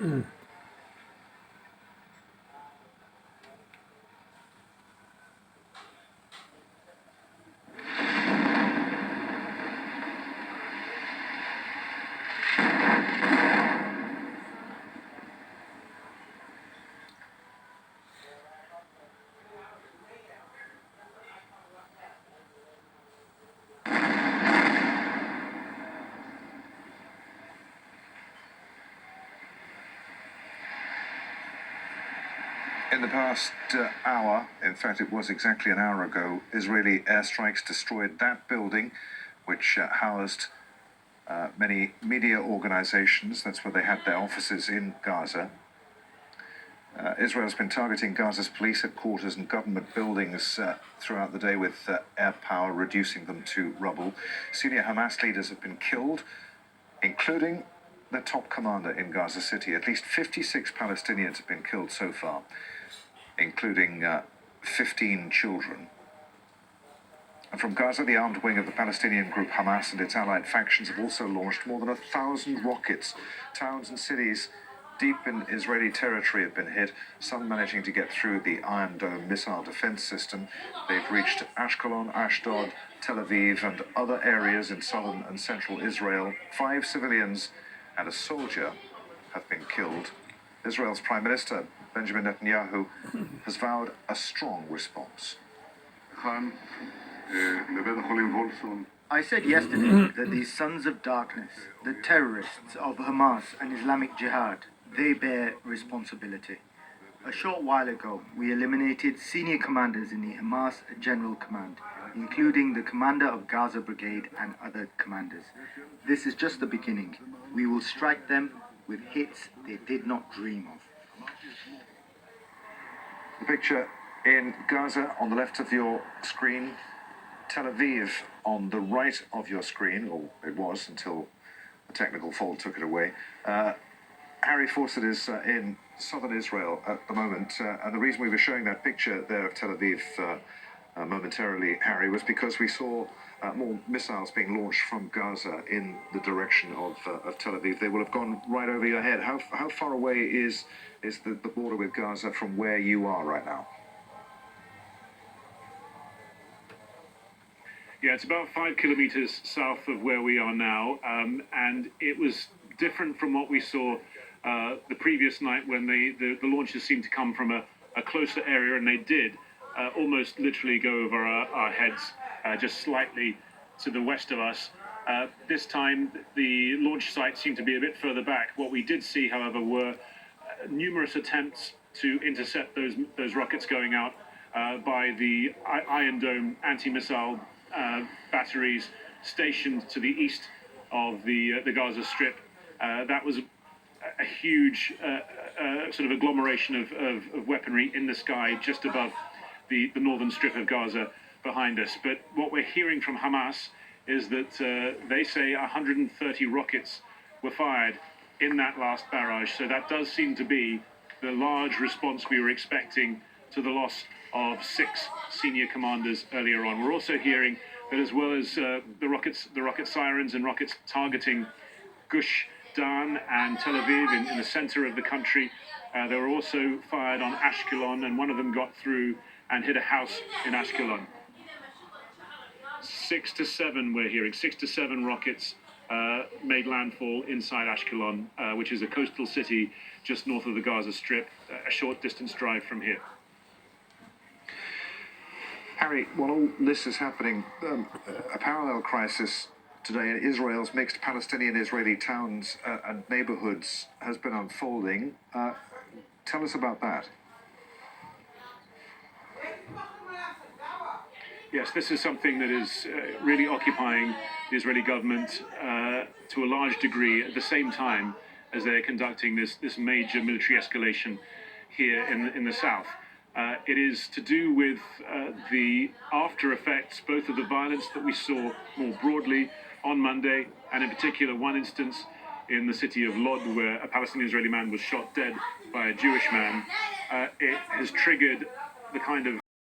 In the past hour, in fact it was exactly an hour ago, Israeli airstrikes destroyed that building which housed many media organizations. That's where they had their offices in Gaza. Israel's been targeting Gaza's police headquarters and government buildings throughout the day with air power, reducing them to rubble. Senior Hamas leaders have been killed, including the top commander in Gaza City. At least 56 Palestinians have been killed so far, including 15 children. And from Gaza, the armed wing of the Palestinian group Hamas and its allied factions have also launched more than 1,000 rockets. Towns and cities deep in Israeli territory have been hit, some managing to get through the Iron Dome missile defense system. They've reached Ashkelon, Ashdod, Tel Aviv and other areas in southern and central Israel. 5 civilians and a soldier have been killed. Israel's Prime Minister, Benjamin Netanyahu, has vowed a strong response. I said yesterday that these sons of darkness, the terrorists of Hamas and Islamic Jihad, they bear responsibility. A short while ago, we eliminated senior commanders in the Hamas General Command, including the commander of Gaza Brigade and other commanders. This is just the beginning. We will strike them with hits they did not dream of. The picture in Gaza on the left of your screen, Tel Aviv on the right of your screen, or it was until a technical fault took it away. Harry Fawcett is in southern Israel at the moment, and the reason we were showing that picture there of Tel Aviv momentarily, Harry, was because we saw more missiles being launched from Gaza in the direction of Tel Aviv. They will have gone right over your head. How far away is the border with Gaza from where you are right now? Yeah, it's about 5 kilometers south of where we are now, and it was different from what we saw the previous night when the launches seemed to come from a closer area, and they did almost literally go over our heads, just slightly to the west of us. This time, the launch site seemed to be a bit further back. What we did see, however, were numerous attempts to intercept those rockets going out by the Iron Dome anti-missile batteries stationed to the east of the Gaza Strip. That was a huge sort of agglomeration of weaponry in the sky just above the northern strip of Gaza behind us. But what we're hearing from Hamas is that they say 130 rockets were fired in that last barrage. So that does seem to be the large response we were expecting to the loss of 6 senior commanders earlier on. We're also hearing that as well as the rocket sirens and rockets targeting Gush Dan and Tel Aviv in the center of the country, they were also fired on Ashkelon, and one of them got through and hit a house in Ashkelon. 6 to 7, we're hearing, 6 to 7 rockets made landfall inside Ashkelon, which is a coastal city just north of the Gaza Strip, a short distance drive from here. Harry, while all this is happening, a parallel crisis today in Israel's mixed Palestinian-Israeli towns and neighborhoods has been unfolding. Tell us about that. Yes, this is something that is really occupying the Israeli government to a large degree at the same time as they're conducting this major military escalation here in the south. It is to do with the after effects, both of the violence that we saw more broadly on Monday, and in particular one instance in the city of Lod where a Palestinian-Israeli man was shot dead by a Jewish man. It has triggered the kind of